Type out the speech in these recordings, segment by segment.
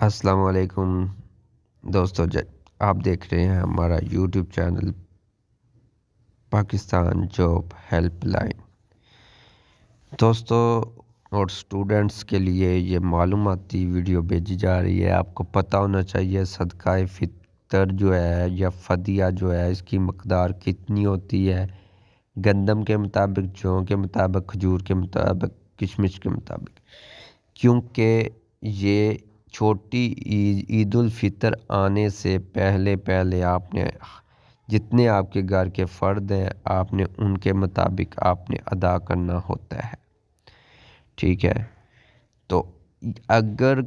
السلام علیکم دوستو، آپ دیکھ رہے ہیں ہمارا YouTube channel Pakistan job help line. دوستو اور سٹوڈنٹس کے لیے یہ معلوماتی ویڈیو بھیجی جا رہی ہے۔ آپ کو پتہ ہونا چاہیے صدقہ فطر جو ہے یا فدیہ جو ہے اس کی مقدار کتنی ہوتی ہے، گندم کے مطابق، جوں کے مطابق، کھجور کے مطابق، کشمش کے مطابق، کیونکہ یہ چھوٹی عید الفطر آنے سے پہلے آپ نے جتنے آپ کے گھر کے فرد ہیں آپ نے ان کے مطابق آپ نے ادا کرنا ہوتا ہے، ٹھیک ہے۔ تو اگر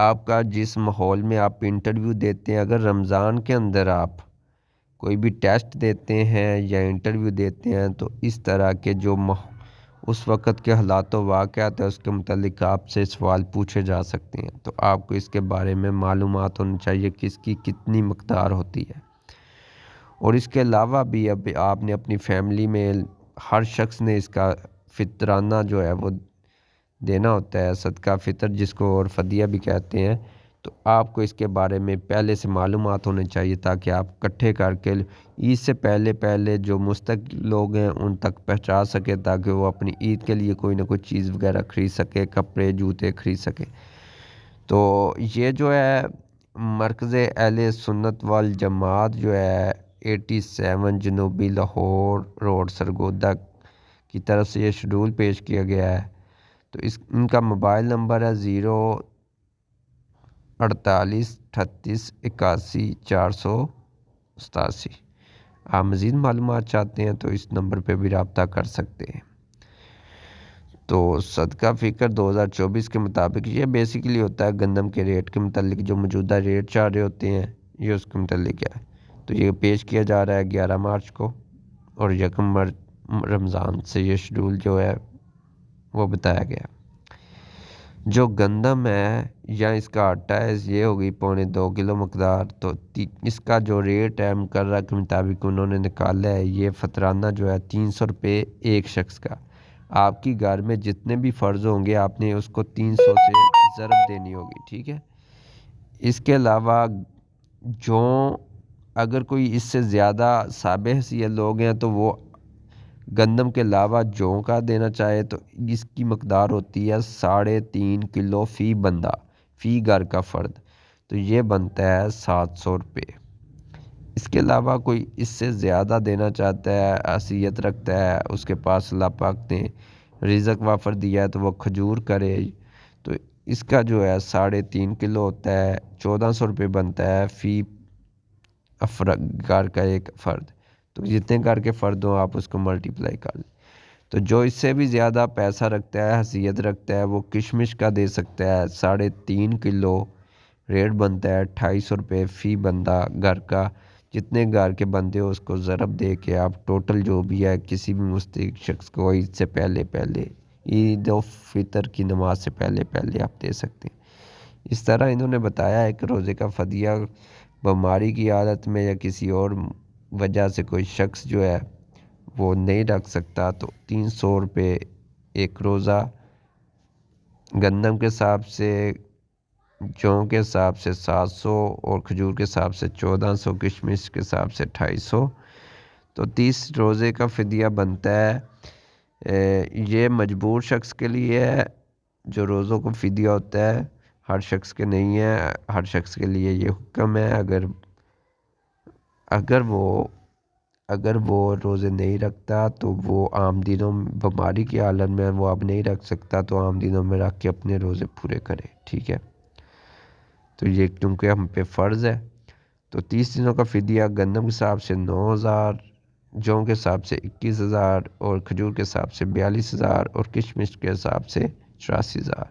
آپ کا جس ماحول میں آپ انٹرویو دیتے ہیں، اگر رمضان کے اندر آپ کوئی بھی ٹیسٹ دیتے ہیں یا انٹرویو دیتے ہیں تو اس طرح کے جو اس وقت کے حالات و واقعات ہیں اس کے متعلق آپ سے سوال پوچھے جا سکتے ہیں، تو آپ کو اس کے بارے میں معلومات ہونی چاہیے کہ اس کی کتنی مقدار ہوتی ہے۔ اور اس کے علاوہ بھی اب آپ نے اپنی فیملی میں ہر شخص نے اس کا فطرانہ جو ہے وہ دینا ہوتا ہے، صدقہ فطر جس کو اور فدیہ بھی کہتے ہیں، تو آپ کو اس کے بارے میں پہلے سے معلومات ہونے چاہیے تاکہ آپ اکٹھے کر کے عید سے پہلے جو مستقل لوگ ہیں ان تک پہنچا سکے تاکہ وہ اپنی عید کے لیے کوئی نہ کوئی چیز وغیرہ خرید سکے، کپڑے جوتے خرید سکے۔ تو یہ جو ہے مرکز اہل سنت والجماعت جو ہے 87 جنوبی لاہور روڈ سرگودا کی طرف سے یہ شیڈول پیش کیا گیا ہے۔ تو ان کا موبائل نمبر ہے 0483881 آپ مزید معلومات چاہتے ہیں تو اس نمبر پہ بھی رابطہ کر سکتے ہیں۔ تو صدقہ فطر 2024 کے مطابق یہ بیسیکلی ہوتا ہے گندم کے ریٹ کے متعلق، جو موجودہ ریٹ چل رہے ہوتے ہیں یہ اس کے متعلق ہے۔ تو یہ پیش کیا جا رہا ہے 11 مارچ کو، اور 1 رمضان سے یہ شیڈول جو ہے وہ بتایا گیا۔ جو گندم ہے یا اس کا آٹا ہے یہ ہوگی 2.25 کلو مقدار، تو اس کا جو ریٹ ہے مقررہ کے مطابق انہوں نے نکالا ہے، یہ فطرانہ جو ہے 300 روپے ایک شخص کا۔ آپ کی گھر میں جتنے بھی فرض ہوں گے آپ نے اس کو 300 سے ضرب دینی ہوگی، ٹھیک ہے۔ اس کے علاوہ جو اگر کوئی اس سے زیادہ صابع حیثیت لوگ ہیں تو وہ گندم کے علاوہ جوں کا دینا چاہے تو اس کی مقدار ہوتی ہے 3.5 کلو فی بندہ، فی گھر کا فرد، تو یہ بنتا ہے 700 روپے۔ اس کے علاوہ کوئی اس سے زیادہ دینا چاہتا ہے، حیثیت رکھتا ہے، اس کے پاس اللہ پاک نے رزق وافر دیا ہے تو وہ کھجور کرے، تو اس کا جو ہے 3.5 کلو ہوتا ہے، 1400 روپے بنتا ہے فی گھر کا ایک فرد۔ تو جتنے گھر کے فرد ہوں آپ اس کو ملٹیپلائی کر لیں۔ تو جو اس سے بھی زیادہ پیسہ رکھتا ہے، حیثیت رکھتا ہے، وہ کشمش کا دے سکتا ہے 3.5 کلو، ریٹ بنتا ہے 250 روپے فی بندہ گھر کا۔ جتنے گھر کے بندے ہو اس کو ضرب دے کے آپ ٹوٹل جو بھی ہے کسی بھی مستحق شخص کو عید سے پہلے عید الفطر کی نماز سے پہلے آپ دے سکتے ہیں۔ اس طرح انہوں نے بتایا ہے کہ روزے کا فدیہ بیماری کی حالت میں یا کسی اور وجہ سے کوئی شخص جو ہے وہ نہیں رکھ سکتا تو 300 روپے ایک روزہ، گندم کے حساب سے، جوں کے حساب سے 700 اور کھجور کے حساب سے 1400، کشمش کے حساب سے 250، تو 30 روزے کا فدیہ بنتا ہے۔ یہ مجبور شخص کے لیے ہے، جو روزوں کو فدیہ ہوتا ہے ہر شخص کے نہیں ہے، ہر شخص کے لیے یہ حکم ہے اگر وہ روزے نہیں رکھتا تو وہ عام دنوں بیماری کی حالت میں وہ اب نہیں رکھ سکتا تو عام دنوں میں رکھ کے اپنے روزے پورے کرے، ٹھیک ہے۔ تو یہ کیونکہ ہم پہ فرض ہے، تو 30 دنوں کا فدیہ گندم کے حساب سے 9000، جوں کے حساب سے 21000، اور کھجور کے حساب سے 42000، اور کشمش کے حساب سے 84000۔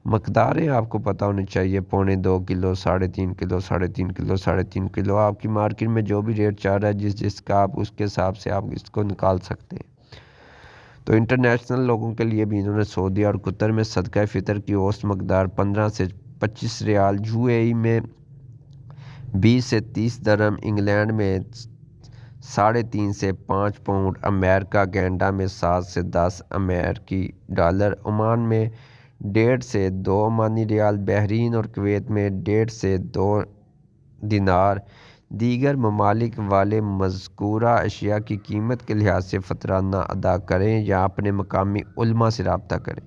مقداریں آپ کو پتہ ہونی چاہیے، 2.25 کلو، 3.5 کلو، 3.5 کلو، 3.5 کلو، آپ کی مارکیٹ میں جو بھی ریٹ چل رہا ہے جس کا آپ اس کے حساب سے آپ اس کو نکال سکتے ہیں۔ تو انٹرنیشنل لوگوں کے لیے بھی انہوں نے سعودی اور قطر میں صدقہ فطر کی اوسط مقدار 15 سے 25 ریال، UAE میں 20 سے 30 درہم، انگلینڈ میں 3.5 سے 5 پاؤنڈ، امریکہ کینیڈا میں 7 سے 10 امریکی ڈالر، عمان میں 1.5 سے 2 عمانی ریال، بحرین اور کویت میں 1.5 سے 2 دینار۔ دیگر ممالک والے مذکورہ اشیاء کی قیمت کے لحاظ سے فطرانہ ادا کریں یا اپنے مقامی علماء سے رابطہ کریں۔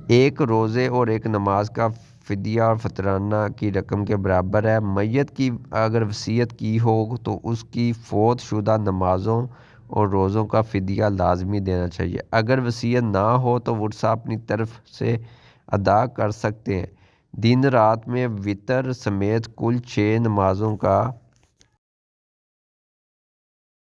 ایک روزے اور ایک نماز کا فدیہ اور فطرانہ کی رقم کے برابر ہے۔ میت کی اگر وصیت کی ہو تو اس کی فوت شدہ نمازوں اور روزوں کا فدیہ لازمی دینا چاہیے۔ اگر وصیت نہ ہو تو ورثہ اپنی طرف سے ادا کر سکتے ہیں۔ دن رات میں وتر سمیت کل 6 نمازوں کا